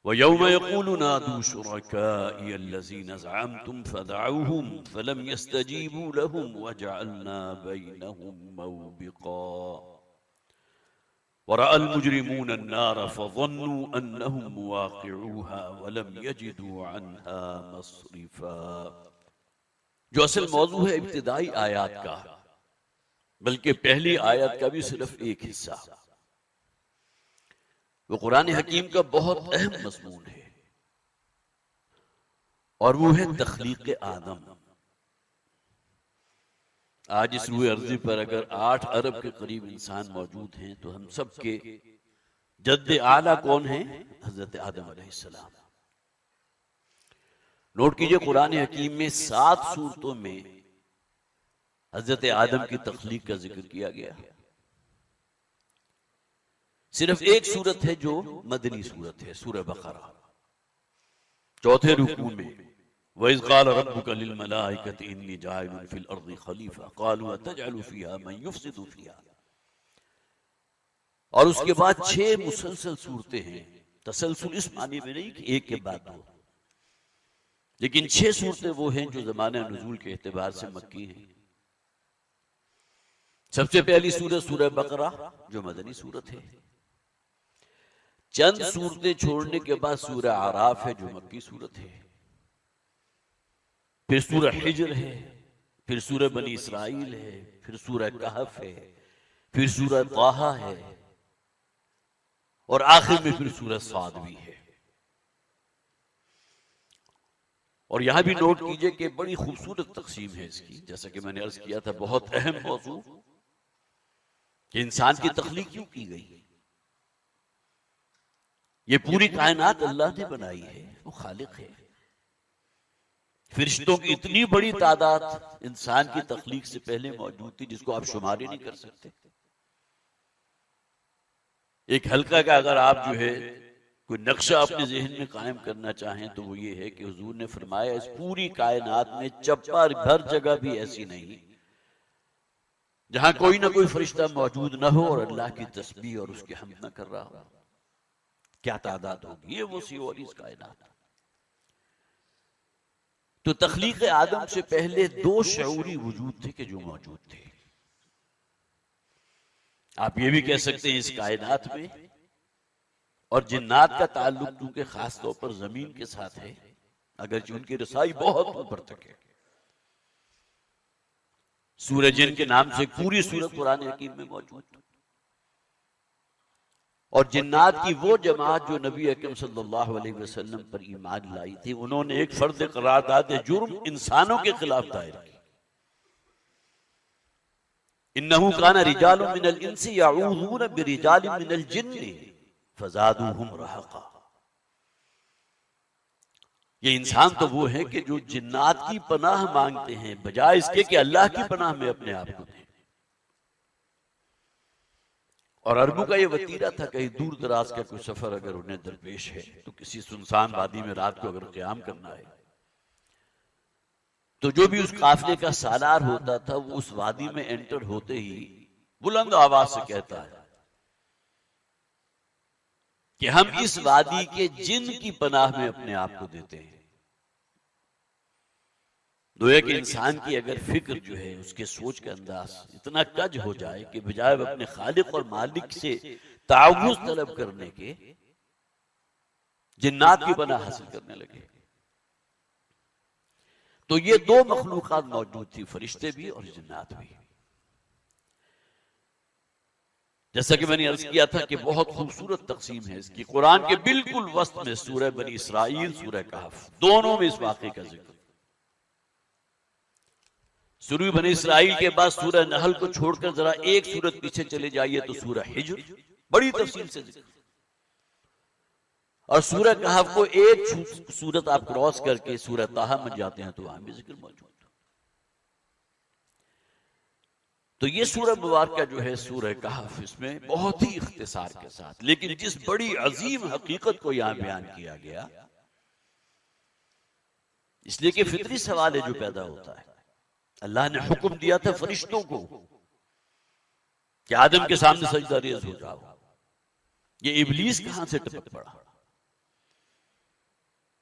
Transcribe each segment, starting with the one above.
वयौम यक़ूलु नादू शुरकाई अल्लज़ीना ज़अमतुम फदअूहुम फलम यस्तजीबू लहुम वजअलना बैनहुम मौबिक़ा वरअल मुजरिमून अन्नार फज़न्नू अन्नहुम मुवाक़िऊहा वलम यजिदू अन्हा मस्रिफ़ा। जो असल मौजू है इब्तिदाई आयात का, बल्कि पहली आयत का भी सिर्फ एक हिस्सा, वो कुरान हकीम का बहुत अहम मज़मून है और वो है तख्लीक आदम। आज इस रूए अर्ज़ी पर अगर 8 अरब के करीब इंसान मौजूद हैं तो हम सब के जद्द आला कौन है? हजरत आदम अलैहिस्सलाम। नोट कीजिए, कुरान हकीम में 7 सूरतों में हजरत आदम की तख्लीक का जिक्र किया गया। सिर्फ एक सूरत है जो मदनी सूरत है, सूरह बकरा, चौथे रुकू में वइज़ क़ाल रब्बुका लिल मलाइकति इन्नी जाइलुन फिल अर्ज़ि खलीफा क़ालू अतजअलु फ़ीहा मन युफ़सिदु फ़ीहा। और उसके बाद 6 मुसलसल सूरतें हैं। तसलसल इस मानी में नहीं कि एक के बाद दो, लेकिन 6 सूरतें वो हैं जो ज़माने नुज़ूल के एतबार से मक्की हैं। सबसे पहली सूरत सूरह बकरा जो मदनी सूरत है। चंद सूरतें छोड़ने के बाद सूरह आराफ है जो मक्की सूरत है। फिर सूरह हिज्र है, फिर सूरह बनी इसराइल है, फिर सूरह कहफ है, फिर सूरह ताहा है और आखिर में फिर सूरह साद भी है। और यहां भी नोट कीजिए कि बड़ी खूबसूरत तकसीम है इसकी। जैसा कि मैंने अर्ज किया था, बहुत अहम मौजू कि इंसान की तख्लीक क्यों की गई। ये पूरी कायनात अल्लाह ने बनाई है, वो खालिक है। फरिश्तों की इतनी बड़ी तादाद इंसान की तख्लीक से पहले मौजूद थी जिसको आप शुमार ही नहीं कर सकते। एक हल्का का अगर आप जो है कोई नक्शा अपने जहन में कायम करना चाहें तो वो ये है कि हुजूर ने फरमाया इस पूरी कायनात में चप्पा भर जगह भी ऐसी नहीं जहां कोई ना कोई फरिश्ता मौजूद ना हो और अल्लाह की तस्बीह और उसकी हम्द न कर रहा हो। क्या तादाद होगी ये वो सी और इस कायनात। तो तख्लीक आदम से पहले 2 शऊरी वजूद थे कि जो मौजूद थे। आप ये भी कह सकते हैं इस कायनात में और जिन्नात का ताल्लुक क्योंकि खास तौर पर जमीन के साथ है, अगर उनकी रसाई बहुत ऊपर तक है। सूरह जिन के नाम से पूरी सूरत कुरान हकीम में मौजूद। और जिन्नात की वो जमात जो नबी अकरम सल्लल्लाहु अलैहि वसल्लम पर ईमान लाई थी, उन्होंने एक फर्द करारदाद जुर्म इंसानों के खिलाफ दायर की। इन्नहु काना रिजालुम मिनल इंसी यऊज़ून बिरिजालिम मिनल जिन्नि फज़ादूहुम रहक़ा। ये इंसान तो वो है कि जो जिन्नात की पनाह मांगते हैं बजाय इसके कि अल्लाह की पनाह में अपने आप को दें। और अरबों का ये वतीरा था, कहीं दूर दराज का कोई सफर अगर उन्हें दरपेश है तो किसी सुनसान वादी में रात को अगर क़याम करना है तो जो भी उस काफिले का सालार होता था वो उस वादी में एंटर होते ही बुलंद आवाज से कहता है कि हम इस वादी के जिन की पनाह में अपने आप को देते हैं। गोया कि इंसान की अगर फिक्र जो है उसके सोच का अंदाज इतना कज हो जाए कि बजाय अपने खालिक और मालिक से ताउज़ तलब करने के जिन्नात की पनाह हासिल करने लगे। तो ये 2 मखलूकात मौजूद थी, फरिश्ते भी और जिन्नात भी। जैसा कि मैंने अर्ज किया था कि बहुत खूबसूरत तकसीम है इसकी। कुरान के बिल्कुल वस्त में सूरह बनी इसराइल, सूरह कहफ, दोनों में इस वाक़े का जिक्र। सूरह बनी इसराइल के बाद सूरह नहल को छोड़कर जरा एक सूरत पीछे चले जाइए तो सूरह हिज्र बड़ी तफसील से जिक्र। और सूरह कहफ को एक सूरत आप क्रॉस करके सूरह ताहा में जाते हैं तो वहां भी जिक्र मौजूद। तो ये सूरह मुबारका जो है सूरह कहफ, इसमें बहुत ही इख्तिसार के साथ लेकिन जिस बड़ी अजीम हकीकत को यहां बयान किया गया, इसलिए कि फितरी सवाल है जो पैदा होता है। अल्लाह ने हुक्म दिया था फरिश्तों को कि आदम के सामने सजदा रेज़ हो जाओ। ये इब्लीस कहां से टपक पड़ा?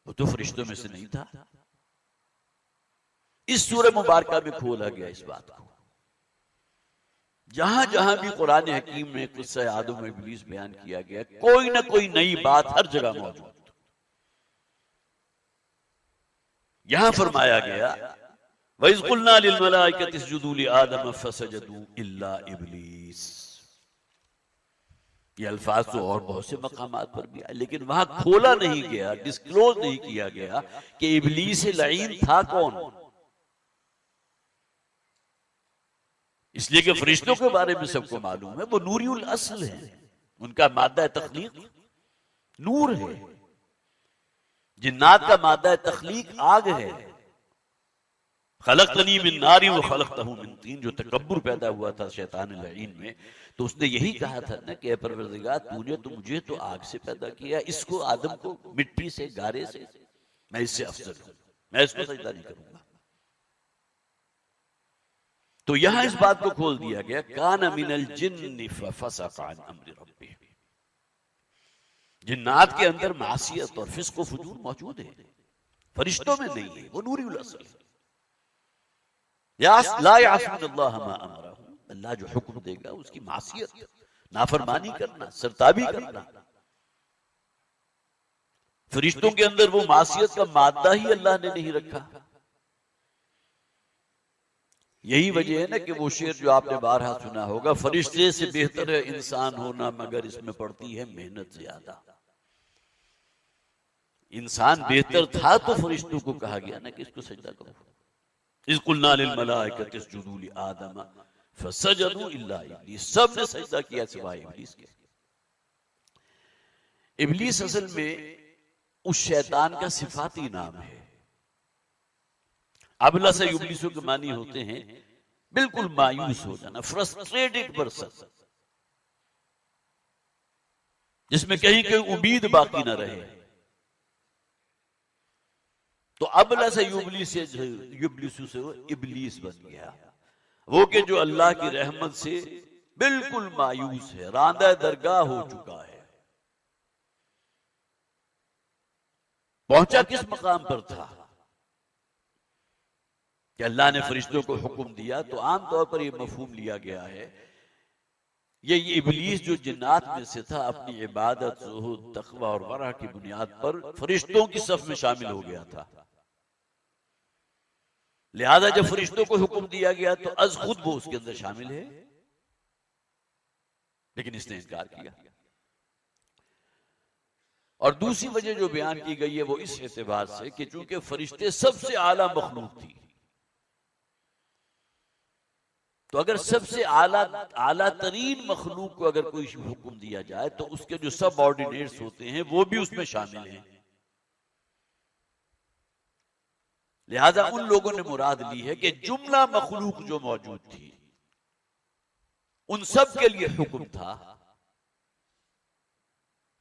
वो तो फरिश्तों में से नहीं था। इस सूरह मुबारका में खोला गया इस बात को। जहां जहां भी कुरान हकीम में किस्सा आदम और इब्लीस बयान किया गया, कोई ना कोई नई बात हर जगह मौजूद। यहां फरमाया गया वइज़ क़ुलना लिल मलाइकति इसजुदू लि आदम फसजदू इल्ला इब्लीस। ये अल्फाज तो और बहुत से मकामात पर भी आए, लेकिन वहां खोला नहीं गया, डिस्क्लोज नहीं किया गया कि इब्लीस लईन था कौन। इसलिए कि फरिश्तों के बारे में सबको मालूम है वो नूरियुल अस्ल है, उनका मादा तख्लीक नूर है। जिन्नात का मादा तख्लीक आग है। खलक़तनी मिन नारी व खलक़तहू मिन तीन, जो तकब्बुर पैदा हुआ था शैतान लईन में, तो उसने यही कहा था ना कि परवरदिगार तूने तो मुझे तो आग से पैदा किया, इसको आदम को मिट्टी से गारे से, मैं इससे अफजल हूं, मैं इसको सजदा नहीं करूंगा। तो यहां इस बात को खोल दिया गया कान मिनल जिन्नि फफसक़ अन अम्रि रब्बिह। जिन्नात के अंदर मासियत और फिस्क व फुजूर मौजूद है, फरिश्तों में नहीं है, वो नूरियुल अस्ल है। ला यासूनल्लाह मा अमरहू, अल्लाह जो हुक्म देगा उसकी मासियत, नाफरमानी करना, सरताबी करना। फरिश्तों के अंदर वो मासियत का मादा ही अल्लाह ने नहीं रखा। यही वजह है ना कि वो शेर जो आपने बारहा सुना होगा, फरिश्ते से बेहतर है इंसान होना मगर इसमें पड़ती है मेहनत ज्यादा। इंसान बेहतर था तो फरिश्तों को कहा गया ना कि इसको सजदा करो। इज़ क़ुलना लिल मलाइकति इसजुदू लि आदम फसजदू इल्ला इब्लीस, सब ने सजदा किया सिवाय इब्लीस के। इब्लीस असल में उस शैतान का सिफाती नाम है। अबला से इब्लीसों के मानी होते हैं बिल्कुल मायूस हो जाना, फ्रस्ट्रेटेड पर्सन, जिसमें कहीं कोई उम्मीद बाकी ना रहे। तो अबला से इब्लीसों से इब्लीस बन गया, वो कि जो अल्लाह की रहमत से बिल्कुल मायूस है, रांदा दरगाह हो चुका है। पहुंचा किस मकाम पर था कि अल्लाह ने फरिश्तों को हुक्म दिया, तो आमतौर पर यह मफहूम लिया गया है ये इब्लीस जो जिन्नात में से था अपनी इबादत, ज़ुहूद, तक़वा और वरा की बुनियाद पर फरिश्तों की सफ में शामिल हो गया था। लिहाजा जब फरिश्तों को हुक्म दिया गया तो अज खुद वो उसके अंदर शामिल है, लेकिन इसने इनकार किया। और दूसरी वजह जो बयान की गई है वो इस एतबार से कि चूंकि फरिश्ते सबसे आला मखलूक थी, तो अगर सबसे आला तरीन मखलूक को अगर कोई हुक्म दिया जाए तो उसके जो सब ऑर्डिनेट्स होते हैं वो भी उसमें शामिल हैं। लिहाजा उन लोगों ने मुराद ली है कि जुमला मखलूक जो मौजूद थी उन सब के लिए हुक्म था,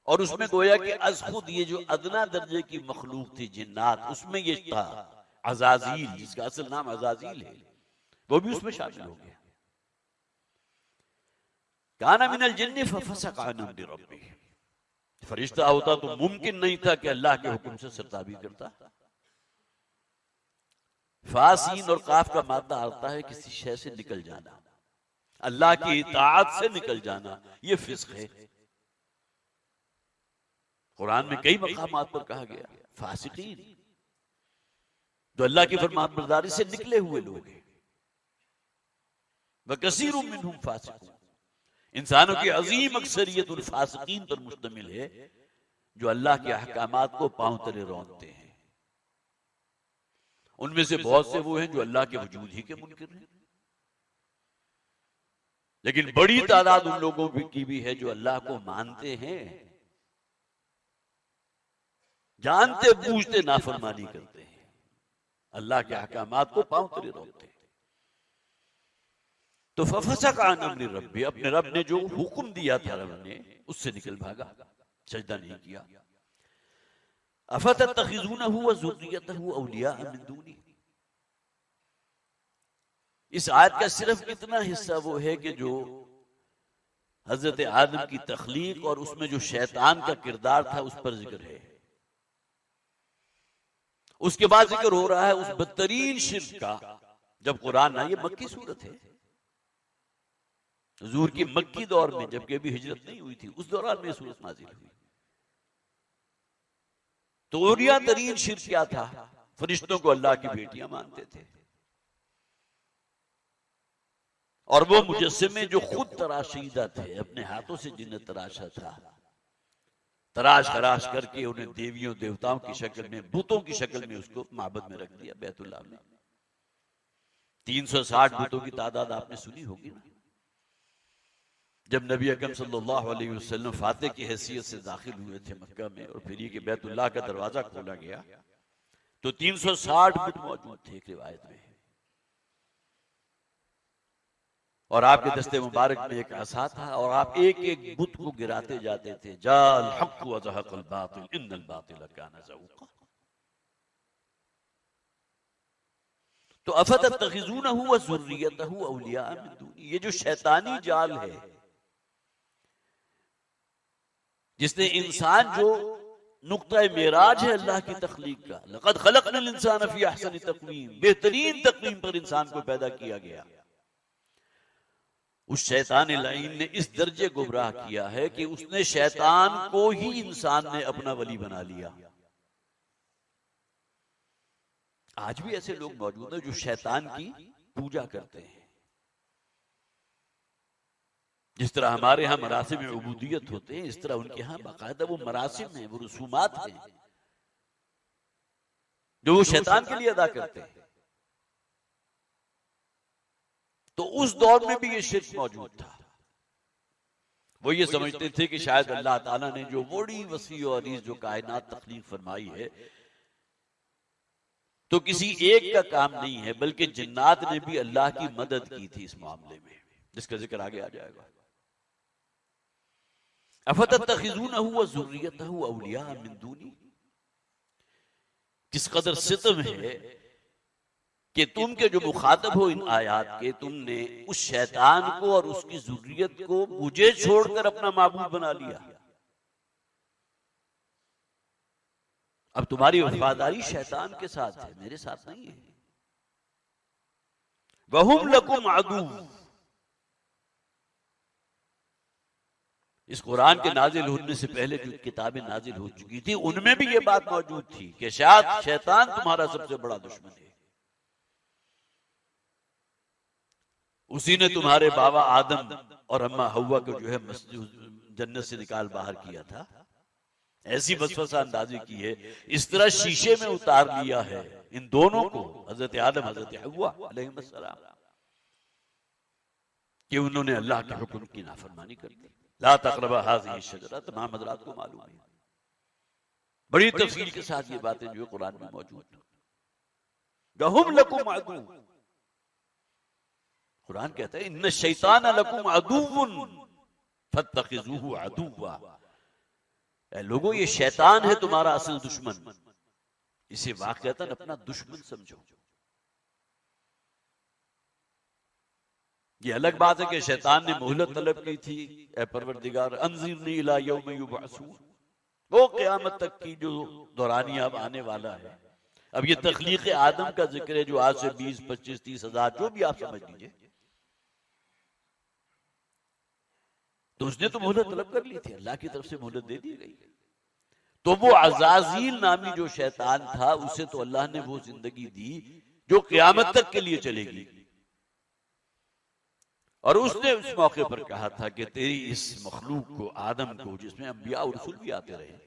और उसमें गोया कि अज खुद ये जो अदना दर्जे की मखलूक थी जिन्नात, उसमें ये था अज़ाज़ील, जिसका असल नाम अज़ाज़ील है, वो भी उसमें शामिल हो गया। काना मिनल जिन्नि फफसक़ अन अम्रि रब्बिह, फरिश्ता होता तो मुमकिन नहीं था कि अल्लाह के हुक्म से सरताबी करता। फासीन और काफ का मादा आता है किसी शय से निकल जाना, अल्लाह की इताअत से निकल जाना, ये फिस्क है। कुरान में कई मकामात पर कहा गया फासिकीन, जो अल्लाह की फरमाबरदारी से निकले हुए लोग हैं। वकसीरुम मिनहुम फासिकून, इंसानों की अजीम अक्सरियत उन फासिकीन पर मुश्तमिल है जो अल्लाह के अहकामात को पांव तले रौंदते हैं। उनमें से बहुत से वो हैं जो अल्लाह के वजूद ही के मुनकिर हैं, लेकिन बड़ी तादाद उन लोगों की भी है जो अल्लाह को मानते हैं, जानते बूझते नाफरमानी करते हैं, अल्लाह के अहकामात को पांव तले रौंदते हैं। तो फफसक़ अन अम्रि रब्बी, अपने रब ने जो हुक्म दिया था रब ने उससे निकल भागा, सजदा नहीं किया। अफतत्तखिज़ूनहु व ज़ुर्रियतहु औलिया मिन दूनी, इस आयत का सिर्फ इतना हिस्सा वो है कि जो हजरत आदम की तख्लीक और उसमें जो शैतान का किरदार था उस पर जिक्र है। उसके बाद जिक्र हो रहा है उस बदतरीन शिर्क का, जब कुरान ना, ये मक्की सूरत है, हुजूर की मक्की दौर में, जबकि अभी हिजरत नहीं हुई थी, उस दौरान में सूरत नाजिल हुई। तो उरिया तरीन शिर्क क्या था? फरिश्तों को अल्लाह की बेटियां मानते थे, और वो मुजस्सिमे जो खुद तराशीदा थे, अपने हाथों से जिन्हें तराशा था, तराश खराश करके उन्हें देवियों देवताओं की शक्ल में, बुतों की शक्ल में उसको माबद में रख दिया, बैतुल्लाह में। 360 बुतों की तादाद आपने सुनी होगी ना। जब नबी अकरम सल्लल्लाहु अलैहि वसल्लम फातिह की हैसियत से दाखिल हुए थे मक्का में, और फिर ये कि बैतुल्लाह का दरवाजा खोला गया, तो 360 बुत मौजूद थे एक रिवायत में, और आपके दस्ते मुबारक में एक आसा था, और आप एक एक बुत को गिराते जाते थे, जाल हक़ व ज़हक़ल बातिल इन्नल बातिल काना ज़हूक़ा। तो अफ़तत्तख़िज़ूनहु व ज़ुर्रियतहु औलिया मिन दूनी, ये जो शैतानी जाल है जिसने इंसान, जो नुक्ता मेराज है अल्लाह की तख्लीक का, लक़द ख़लक़नल इंसान फ़ी अहसनि तक़वीम, बेहतरीन तक़वीम पर इंसान को पैदा किया गया, उस शैतान लाइन ने इस दर्जे गुमराह किया है कि उसने शैतान को ही इंसान ने अपना वली बना लिया। आज भी ऐसे लोग मौजूद हैं जो शैतान की पूजा करते हैं। जिस तरह हमारे यहाँ मरासिम में उबूदियत होते हैं, इस तरह उनके यहाँ बाकायदा वो मरासिम हैं, वो रसूमात हैं जो वो शैतान के लिए अदा करते हैं। तो उस दौर में भी ये शिर्क मौजूद था। वो ये समझते थे कि शायद अल्लाह ताला ने जो बड़ी वसी और अरीज जो कायनात तख्लीक फरमाई है, तो किसी एक का काम नहीं है, बल्कि जिन्नात ने भी अल्लाह की मदद की थी इस मामले में, जिसका जिक्र आगे आ जाएगा। अफ़तत्तख़िज़ूनहु व ज़ुर्रियतहु औलिया मिन दूनी, किस कदर सितम है कि तुम के जो मुखातब हो इन आयात के, तुमने उस शैतान को और उसकी ज़ुर्रियत को मुझे छोड़कर अपना माबूद बना लिया। अब तुम्हारी वफादारी शैतान के साथ है, मेरे साथ नहीं है। वहुम लकुम अदू, इस कुरान के नाजिल होने से पहले जो किताबें नाजिल हो चुकी थी, उनमें भी ये बात मौजूद थी कि शायद शैतान तुम्हारा सबसे बड़ा दुश्मन है। उसी ने तुम्हारे बाबा आदम और अम्मा हव्वा को जो है जन्नत से निकाल बाहर किया था। ऐसी वसवसा अंदाजी की है, इस तरह शीशे में उतार लिया है इन दोनों को, हजरत आदम हजरत हव्वा अलैहिस्सलाम, कि उन्होंने अल्लाह के हुक्म की नाफरमानी कर दी। ला तक़रबा हाज़िही शजरा, तमाम हज़रात को मालूम है, बड़ी तफसील के साथ ये बातें जो कुरान में मौजूद। वहुम लकुम अदू, कुरान कहता है इन्न शैतान लकुम अदुव्वुन फत्तखिज़ूहु अदुव्वा, ऐ लोगों ये शैतान है तुम्हारा असल दुश्मन, इसे वाक़अतन अपना दुश्मन समझो। ये अलग बात है कि शैतान ने मोहलत तलब की थी, ऐ परवरदिगार अंज़िरनी इला यौम युबअसून, वो क़यामत तक की जो दौरानी अब आने वाला है। अब ये तख्लीक़ आदम का जिक्र है जो आज से 20, 25, 30 हजार जो भी आप समझ लीजिए, तो उसने तो मोहलत तलब कर ली थी, अल्लाह की तरफ से मोहलत दे दी गई। तो वो अज़ाज़ील नामी जो शैतान था, उसे तो अल्लाह ने वो जिंदगी दी जो क़यामत तक के लिए चलेगी, और उसने उस मौके पर कहा था कि तेरी इस मखलूक को, आदम को, जिसमें अंबिया और रसूल भी आते रहे,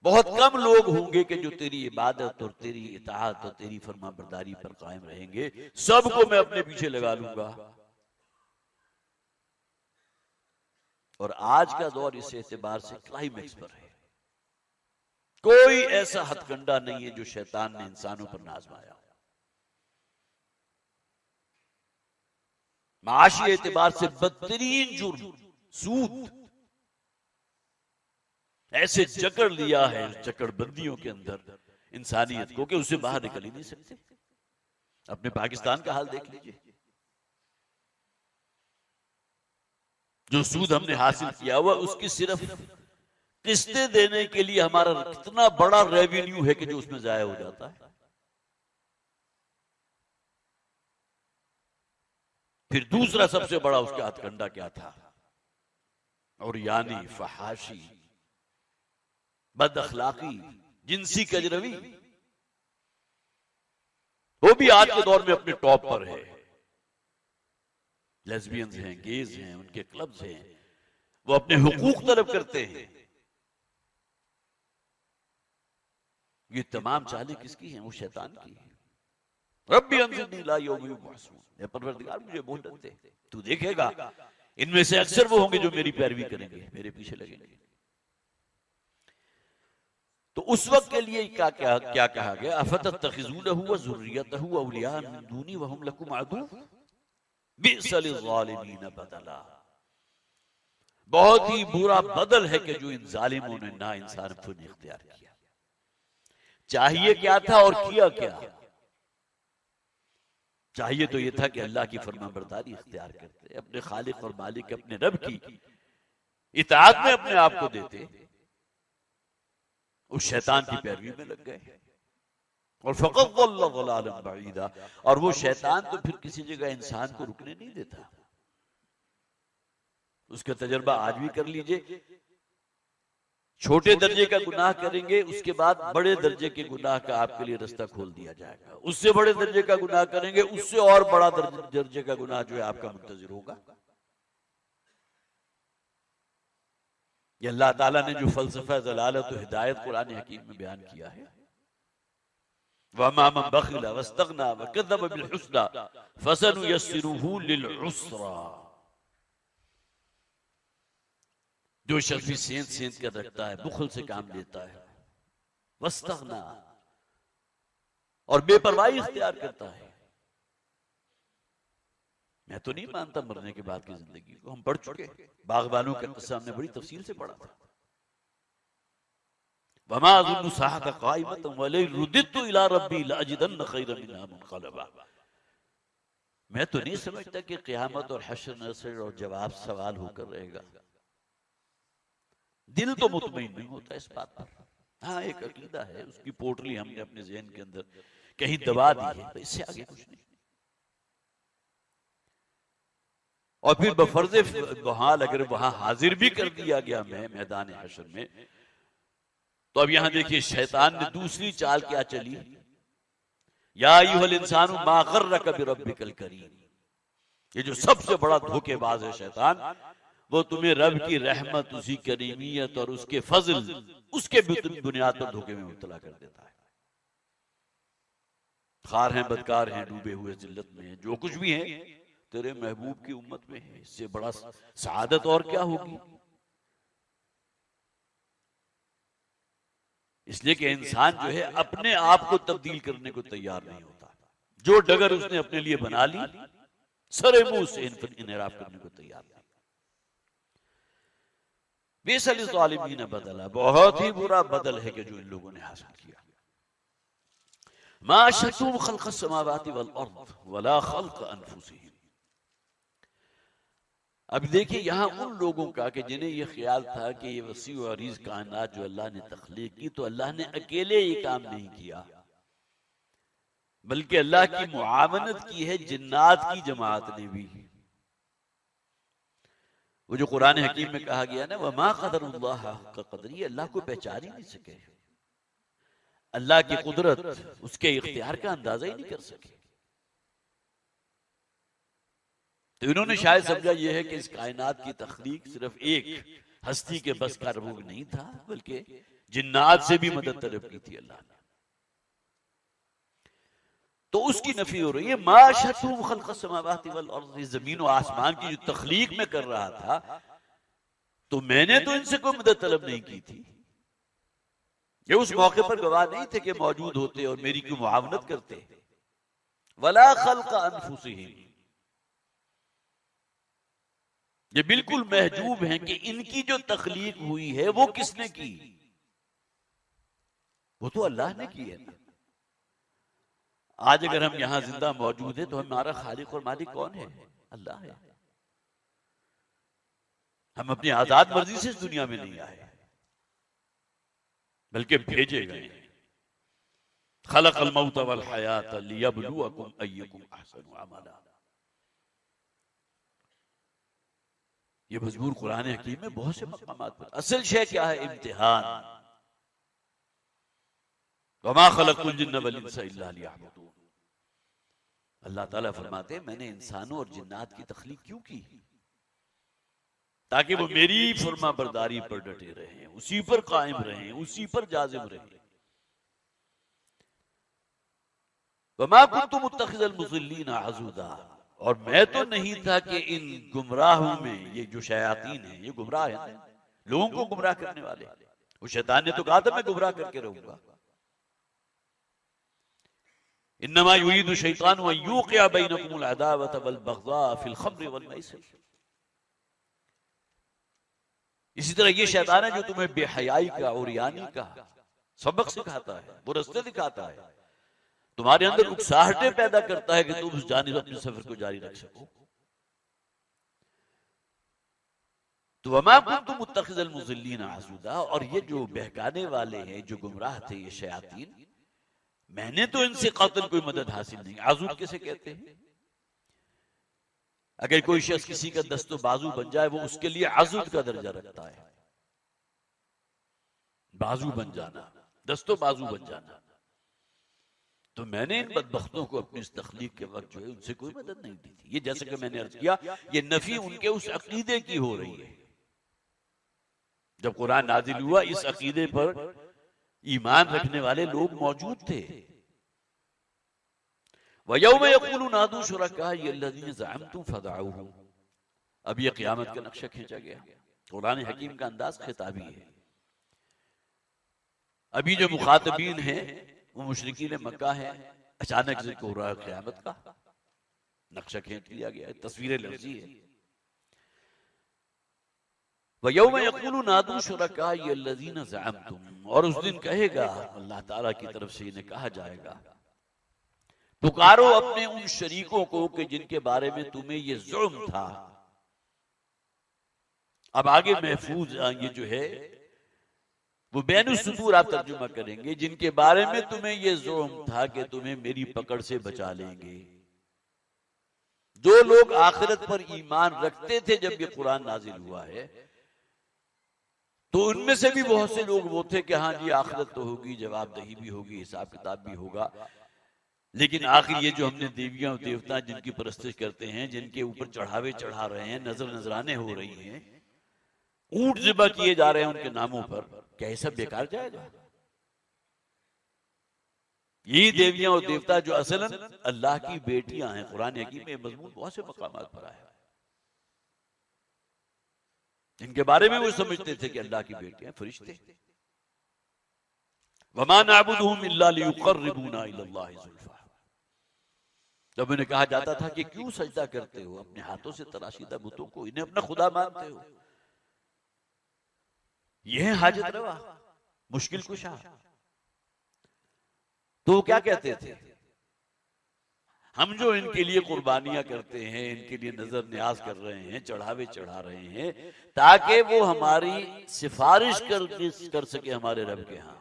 बहुत कम लोग होंगे कि जो तेरी इबादत और तेरी इताअत और तेरी फरमाबरदारी पर कायम रहेंगे, सबको मैं अपने पीछे लगा लूंगा। और आज का दौर इस एतबार से क्लाइमेक्स पर है। कोई ऐसा हथकंडा नहीं है जो शैतान ने इंसानों पर आजमाया। माशी एतबार से बदतरीन जुर्म सूद ऐसे जकड़ लिया है, जकड़बंदियों के अंदर इंसानियत को, कि उससे बाहर निकल ही नहीं सकते। अपने पाकिस्तान का हाल देख लीजिए, जो सूद हमने हासिल किया हुआ उसकी सिर्फ किस्तें देने के लिए हमारा कितना बड़ा रेवेन्यू है कि जो उसमें जाया हो जाता है। फिर दूसरा सबसे बड़ा उसका हथकंडा क्या था? और यानी फहाशी, बद अखलाकी, जिनसी कजरवी, वो भी आज के दौर में अपने टॉप पर है। लेस्बियंस हैं, गेज हैं, उनके क्लब्स हैं, वो अपने हुकूक तलब करते हैं। ये तमाम चालें किसकी हैं? वो शैतान की है। रब्बी अंज़िरनी इला यौमि युबअसून, ये परवरदिगार मुझे बहुत डरते हैं, तू देखेगा इनमें से अक्सर वो होंगे जो मेरी पैरवी करेंगे, मेरे पीछे लगेंगे। तो उस वक्त के लिए क्या क्या क्या कहा गया? अफतत्तखिज़ूनहु व ज़ुर्रियतहु औलिया मिन दूनी व हुम लकुम अदू बि'सा लिज़्ज़ालिमीन बदला। बहुत ही बुरा बदल है कि जो इन जालिमों ने ना इंसानियत ने इख्तियार किया। चाहिए क्या था और किया क्या? चाहिए तो यह था कि अल्लाह की फरमाबरदारी इख्तियार करते, अपने खालिक और मालिक, अपने रब की इताअत में अपने आप को देते, उस शैतान की पैरवी में लग गए। और फ़क़द ज़ल्ल ज़लालन बईदा, और वो शैतान तो फिर किसी जगह इंसान को रुकने नहीं देता। उसका तजर्बा आज भी कर लीजिए। छोटे दर्जे का गुनाह करेंगे, उसके बाद बड़े दर्जे के गुनाह का आपके लिए रास्ता खोल दिया जाएगा। उससे बड़े दर्जे का गुनाह करेंगे, उससे और बड़ा दर्जे का गुनाह जो है आपका मुंतज़िर होगा। ये अल्लाह ताला ने जो फलसफा ज़लालत व हिदायत कुरान हकीम में बयान किया है, वमा मन बखिला वस्तगना वकज़्ज़ब बिल हुस्ना फसनुयस्सिरुहु लिल उस्रा। जो शख्स भी सेंध सेंध कर रखता है, बुखल से काम लेता है, वस्तगना, और बेपरवाही इख्तियार करता है। मैं तो नहीं मानता मरने के बाद की जिंदगी को, हम पढ़ चुके, बागबानों का किस्सा हमने बड़ी तफसील से पढ़ा था। वमा अज़ुन्नु साअता क़ाइमतन वलइन रुदितु इला रब्बी लअजिदन्न खैरन मिन्हा मुनक़लबा। मैं तो नहीं समझता कि क़यामत और हश्र नस्र और जवाब सवाल होकर रहेगा। दिल तो मुतमईन नहीं होता इस बात पर। हाँ, एक अकीदा है, उसकी पोटली हमने अपने ज़हन के अंदर कहीं दबा दी है, तो इससे आगे कुछ नहीं। और फिर बफर्ज़े बहाल अगर वहां हाजिर भी कर दिया गया मैदान हश्र में, तो अब यहां देखिए शैतान ने दूसरी चाल क्या चली। या अय्युहल इंसानु मा गर्रक बिरब्बिकल करीम। ये जो सबसे बड़ा धोखेबाज है शैतान, वो तुम्हें रब की रहमत, उसकी करीमियत और उसके फजल, उसके बुनियाद पर धोखे में मुब्तला कर देता है। खार हैं, बदकार हैं, डूबे हुए जिल्लत में हैं, जो कुछ भी हैं तेरे महबूब की उम्मत में है। इससे बड़ा सआदत और क्या होगी? इसलिए कि इंसान जो है अपने आप को तब्दील करने को तैयार नहीं होता। जो डगर उसने अपने लिए बना ली, सरे मुंह से इनराफ करने को तैयार नहीं। बेसल ज़ालिमीन बदला, बहुत ही बुरा बदल है कि जो इन लोगों ने हासिल किया। मा शतुम खल्क़स समावाति वल अर्द वला खल्क़ अनफुसिहिम। अब देखिए यहां उन लोगों का कि जिन्हें यह ख्याल था कि ये वसी व अरीज कायनात जो अल्लाह ने तख्लीक की, तो अल्लाह ने अकेले ये काम नहीं किया, बल्कि अल्लाह की मुआवनत की है जिन्नात की जमात ने भी। वो जो कुरान हकीम में कहा गया ना, वमा क़दरुल्लाह हक़्क़ क़द्रिही, अल्लाह को पहचान ही नहीं सके, अल्लाह की कुदरत, उसके इख्तियार का अंदाजा ही नहीं कर सके। तो इन्होंने शायद समझा यह है कि इस कायनात की तख्लीक सिर्फ एक हस्ती के बस का रोग नहीं था, बल्कि जिन्नात से भी मदद तलब की थी अल्लाह ने। तो उसकी नफी हो रही है। मा शतुम खल्क़स समावाति वल अर्ज़, जमीन और आसमान की जो तख्लीक में कर रहा था, तो मैंने तो इनसे कोई मदद तलब नहीं की थी। ये उस मौके पर गवाह नहीं थे कि मौजूद होते और मेरी क्यों मुआवनत करते। वला खल्क़ अनफुसिहिम, ये बिल्कुल महजूब हैं कि इनकी जो तख्लीक हुई है वो किसने की? वो तो अल्लाह ने की है ना। आज अगर हम यहां जिंदा मौजूद है तो हमारा खालिक और मालिक कौन है? अल्लाह है। हम अपनी आजाद मर्जी से इस दुनिया में नहीं आए। बल्कि भेजे गए हैं। खलक़ल मौत वल हयात लियब्लुवकुम अय्युकुम अहसनु अमला। ये मजबूर कुरान हकीम में बहुत से मकामात पर असल शय क्या है? इम्तिहान। वमा खलक़ुल जिन्न वल इंसा इल्ला लियअबुदून। अल्लाह ताला फरमाते हैं मैंने इंसानों और जिन्नात की तख्लीक क्यों की? ताकि वो मेरी फरमा बरदारी पर डटे रहें, उसी पर कायम रहें, उसी पर जाजिम रहें। वमा कुन्तु मुत्तखिज़ल मुज़िल्लीन अज़ूदा। और मैं तो नहीं था कि इन गुमराहों में, ये जो शयातीन हैं ये गुमराह हैं, लोगों को गुमराह करने वाले। वो शैतान ने तो कहा था मैं गुमराह करके रहूंगा। इन्नमा युरीदु शैतानु अन युक़िअ बैनकुमुल अदावत वल बग़ज़ा फ़िल ख़म्रि वल मैसिर। इसी तरह ये शैतान है जो तुम्हें बेहयाई का और यानी का सबक सिखाता है, वो रास्ते दिखाता है, तुम्हारे अंदर उकसाहटें पैदा करता है कि तुम उस जानिब अपने सफर को जारी रख सको। तो वमा कुन्तु मुत्तखिज़ल मुज़िल्लीन अज़ूदा। और ये जो बहकाने वाले हैं, जो गुमराह थे, ये शयातीन, मैंने तो इनसे कतल कोई मदद हासिल नहीं। आज़ूद किसे कहते हैं? अगर कोई शख्स किसी का दस्तो बाजू बन जाए, वो उसके लिए आज़ूद का दर्जा रखता है। बाजू बन जाना, दस्तो बाजू बन जाना। तो मैंने इन बदबख्तों को अपनी इस तख्लीक के वक्त जो है उनसे कोई मदद नहीं दी थी। ये जैसे कि मैंने अर्ज किया, ये नफी उनके उस अकीदे की हो रही है। जब कुरान नाजिल हुआ, इस अकीदे पर ईमान रखने वाले लोग मौजूद थे। वयौम यक़ूलु नादू शुरकाई अल्लज़ीना ज़अमतुम फ़दअूहुम। अब ये क़यामत का नक्शा खींचा गया। कुरान हकीम का अंदाज खिताबी है। अभी जो मुखातबीन हैं वो मुशरिकीन मक्का है। अचानक जिक्र हो रहा है क़यामत का, नक्शा खींच लिया गया है, तस्वीर लफ्ज़ी है। वयौम यक़ूलु नादू शुरकाई अल्लज़ीना ज़अमतुम। और उस दिन कहेगा अल्लाह ताला की तरफ से इन्हें कहा जाएगा, पुकारो अपने उन शरीकों को कि जिनके बारे में तुम्हें ये जुल्म था। अब आगे महफूज ये जो है वो बैनुस्सुदूर आप तर्जुमा करेंगे, जिनके बारे में तुम्हें ये जुल्म था कि तुम्हें मेरी पकड़ से बचा लेंगे। जो लोग आखिरत पर ईमान रखते थे जब ये कुरान नाजिल हुआ है, तो उनमें से भी बहुत से लोग वो थे कि हाँ जी आखिरत तो होगी, जवाबदही भी होगी, हिसाब किताब भी होगा। लेकिन आखिर ये जो हमने देवियां और देवता जिनकी परस्तिश करते हैं, जिनके ऊपर चढ़ावे चढ़ा रहे हैं, नजराने हो रही हैं, ऊंट ज़िबा किए जा रहे हैं उनके नामों पर, क्या ये सब बेकार जाएगा? ये देवियां और देवता जो असलन अल्लाह की बेटियां हैं, कुरान हकीम में मजमून बहुत से मकामात पर आया है, इनके बारे में वो समझते थे कि अल्लाह की बेटियां फरिश्ते। वमा नअबुदुहुम इल्ला लियुक़र्रिबूना इलल्लाहि ज़ुल्फ़ा। जब उन्हें कहा जाता था कि क्यों सजदा करते हो अपने हाथों से तराशीदा बुतों को, इन्हें अपना खुदा मानते हो, यह है हाजत रवा, मुश्किल कुशा, तो क्या कहते थे? हम जो इनके लिए कुर्बानियां करते हैं, इनके लिए नजर न्याज कर रहे हैं, चढ़ावे चढ़ा रहे हैं, ताकि वो हमारी सिफारिश कर सके हमारे रब के यहां,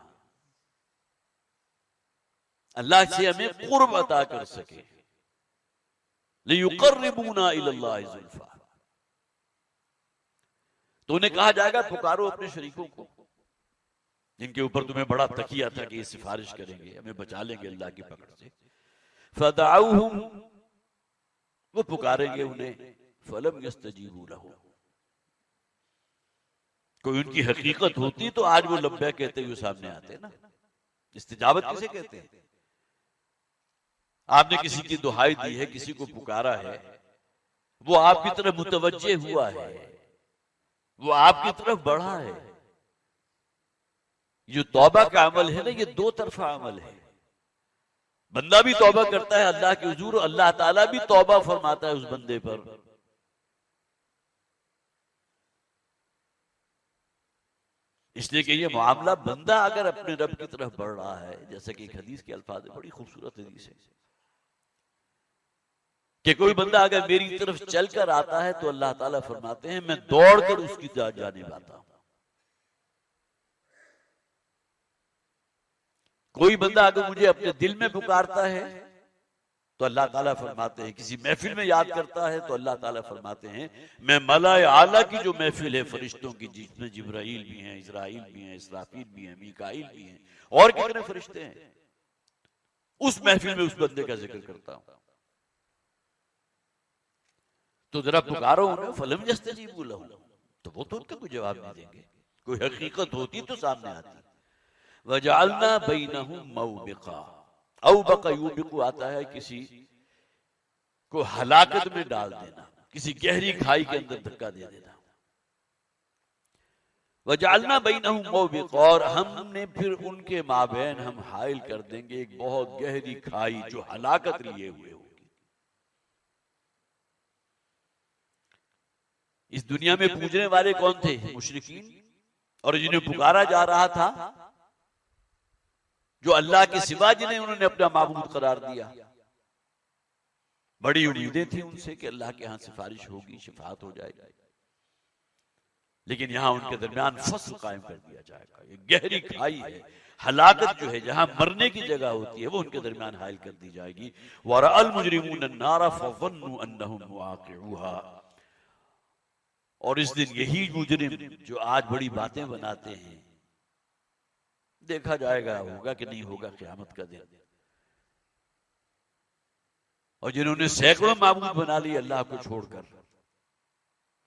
अल्लाह से हमें कुर्ब अता कर सके। लियुक़र्रिबूना इलल्लाहि ज़ुल्फ़ा। तो उन्हें कहा जाएगा पुकारो अपने शरीकों को जिनके ऊपर तुम्हें बड़ा तकिया था कि ये सिफारिश करेंगे, हमें बचा लेंगे अल्लाह की पकड़ से। फ़दअूहुम, वो पुकारेंगे उन्हें, फ़लम यस्तजीबू लहुम। कोई उनकी हकीकत होती तो आज वो लब्बैक कहते हुए सामने आते ना। इस्तिजाबत किसे कहते हैं? आपने किसी की दुहाई दी है, किसी को पुकारा है, वो आपकी तरफ मुतवज्जे हुआ है, वो आपकी तरफ बढ़ा है। ये तौबा का अमल है ना, ये दो तरफा अमल है। बंदा भी तौबा करता है अल्लाह के हुजूर, अल्लाह ताला भी तौबा फरमाता है उस बंदे पर। इसलिए कि ये मामला बंदा अगर अपने रब की तरफ बढ़ रहा है, जैसे कि एक हदीस के अल्फाज है, बड़ी खूबसूरत हदीस है कि कोई बंदा अगर मेरी तरफ चलकर आता है तो अल्लाह ताला फरमाते हैं मैं दौड़कर उसकी जानिब आता हूं। कोई बंदा अगर मुझे अपने दिल में पुकारता है तो अल्लाह ताला फरमाते हैं, किसी महफिल में याद करता है तो अल्लाह ताला फरमाते हैं मैं मलाए आला की जो महफिल है फरिश्तों की, जिसमें जिब्राइल भी हैं, इजराइल भी हैं, इसराफील भी हैं, मीकाइल भी हैं और कितने फरिश्ते हैं, उस महफिल में उस बंदे का जिक्र करता हूं। तो जरा पुकारो उन्हें, फलम यस्तजीबू लहू, तो वो तो उनका कोई जवाब नहीं देंगे। कोई हकीकत होती तो सामने आती। वजअलना बैनहुम मौबिका, औबका यूबिकु आता है किसी को हलाकत में डाल देना, किसी गहरी खाई के अंदर धक्का दे देना। वजअलना बैनहुम मौबिका, और हमने फिर उनके माबैन हम हाइल कर देंगे एक बहुत गहरी खाई जो हलाकत लिए हुए होगी। इस दुनिया में पूजने वाले कौन थे? मुशरिकीन, और जिन्हें पुकारा जा रहा था जो अल्लाह के सिवा, जिन्हें उन्होंने अपना माबूद करार दिया। बड़ी उम्मीदें थी उनसे कि अल्लाह के यहां सिफारिश होगी, शिफात हो जाएगी, लेकिन यहां उनके दरमियान फसल कायम कर दिया जाएगा। ये गहरी खाई है, हलाकत जो है, जहां मरने की जगह होती है, वो उनके दरमियान हायल कर दी जाएगी। वरअल मुजरिमून अन्नार फज़न्नु अन्नहुम मुआक़िऊहा, और इस दिन यही मुजरिम जो आज बड़ी बातें बनाते हैं, देखा जाएगा होगा कि नहीं होगा क़यामत का दिन। और जिन्होंने सैकड़ों माबूद बना लिए अल्लाह को छोड़कर,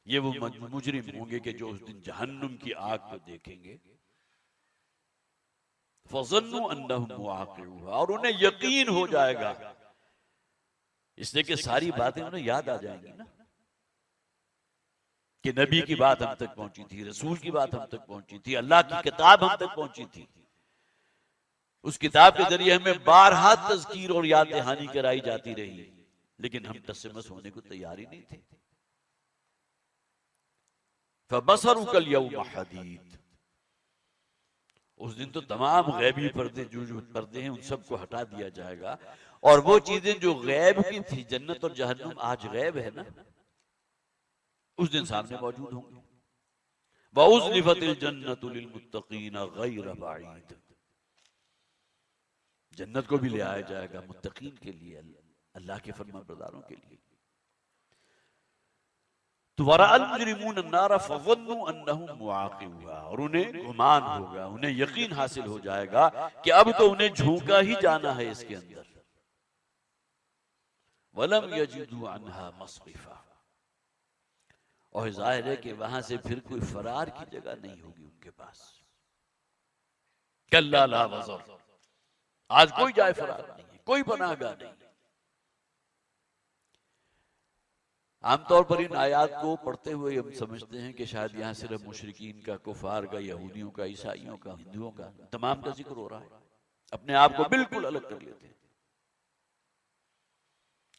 ये वो मुजरिम होंगे कि जो उस दिन जहन्नुम की आग को देखेंगे। फज़न्नु अन्नहुम मुआक़िऊहा, और उन्हें यकीन हो जाएगा, इसलिए कि सारी बातें उन्हें याद आ जाएंगी ना, कि नबी की बात हम तक पहुंची थी, रसूल की बात हम तक पहुंची थी, अल्लाह की किताब हम तक पहुंची थी। उस किताब के जरिए हमें बारहा तज़कीर और याद दहानी कराई जाती रही, लेकिन हम तस्मस होने को तैयार ही नहीं थे। फबसरुकल यौम हदीद, उस दिन तो तमाम गैबी पर्दे जो पर्दे हैं उन सबको हटा दिया जाएगा, और वो चीजें जो गैब की थी, जन्नत और जहन्नुम आज गैब है ना, उस दिन सामने मौजूद होंगे। वउज़लिफ़तिल जन्नतु लिलमुत्तक़ीन गैर बईद, जन्नत को भी ले आया जाएगा मुत्तकीन के लिए, अल्लाह के फरमाबरदारों के लिए। तो वरअल मुजरिमून अन्नार फज़न्नु अन्नहुम मुआक़िऊहा, और उन्हें गुमान होगा, उन्हें यकीन हासिल हो जाएगा कि अब तो उन्हें झोंका ही जाना है इसके अंदर। वलम यजिदू अन्हा मस्रिफ़ा, और जाहिर है कि वहां से फिर कोई फरार की जगह नहीं होगी उनके पास। कल्ला ला वज़र, आज कोई जाए फरार नहीं है, कोई पनाहगाह नहीं। आमतौर पर इन आयात को पढ़ते हुए हम समझते हैं कि शायद यहाँ सिर्फ मुशरिकीन का, कुफार का, यहूदियों का, ईसाइयों का, हिंदुओं का, तमाम का जिक्र हो रहा है। अपने आप को बिल्कुल अलग कर लेते हैं।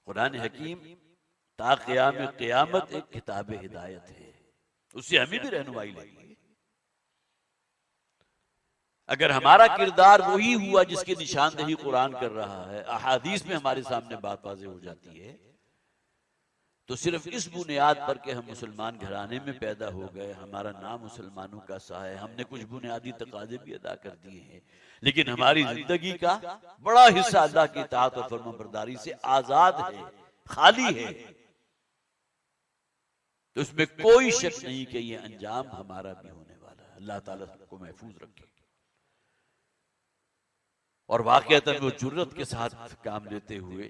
कुरान हकीम ता क़याम क़यामत एक किताब हिदायत है, उससे हमें भी रहनुमाई लेंगे। अगर हमारा किरदार वही हुआ जिसकी निशानदेही कुरान कर रहा है, अहादीस में हमारे सामने बात वाज़ेह हो जाती है, तो सिर्फ इस बुनियाद पर कि हम मुसलमान घराने में पैदा हो गए, हमारा नाम मुसलमानों का सा है, हमने कुछ बुनियादी तकाजे भी अदा कर दिए हैं, लेकिन हमारी जिंदगी का बड़ा हिस्सा अल्लाह की इताअत और फरमाबरदारी से आजाद है, खाली है। तो इसमें कोई शक नहीं कि ये अंजाम हमारा भी होने वाला है। अल्लाह ताला को महफूज रखे। और वाकईतन वो जुर्रत के साथ काम लेते हुए,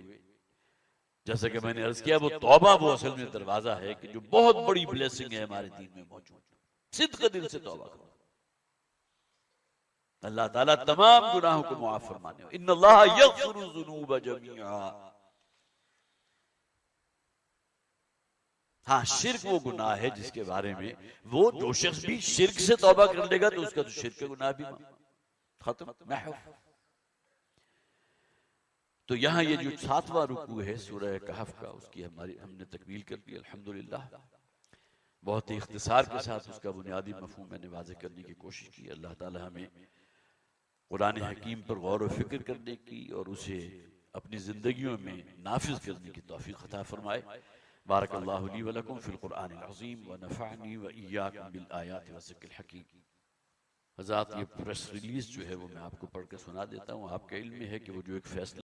जैसे कि मैंने अर्ज किया, वो तौबा वो असल में दरवाजा है कि जो बहुत बड़ी ब्लेसिंग है हमारे दीन में मौजूद। सिद्क़ दिल से तौबा करो, अल्लाह ताला तमाम गुनाहों को मुआफ फरमाने वाला। इन्नल्लाह यग़फ़िरु ज़ुनूब जमीआ। हाँ, शिर्क वो गुनाह है जिसके बारे में वो जो शख्स भी शिर्क से तौबा कर लेगा तो उसका तो शिर्क का गुनाह भी खत्म, महफ़। तो यहाँ ये जो 7वां रुकू है सूरह कहफ का, उसकी हमने तकमील कर दी अल्हम्दुलिल्लाह। बहुत ही इख्तिसार के साथ उसका बुनियादी मफ़हूम मैंने वाज़ेह करने की कोशिश की। अल्लाह ताला हमें कुरान हकीम पर गौर व फिक्र करने की और उसे अपनी ज़िंदगियों में नाफिज़ करने की तौफ़ीक़ अता फरमाए। बारकल्लाहु ली व लकुम फ़िल क़ुरआनिल अज़ीम व नफ़अनी व इय्याकुम बिल आयाति व ज़िक्रिल हकीम। हज़रात ये प्रेस रिलीज जो है वो मैं आपको पढ़ के सुना देता हूँ। आपके इल्म में है कि वो जो एक फैसला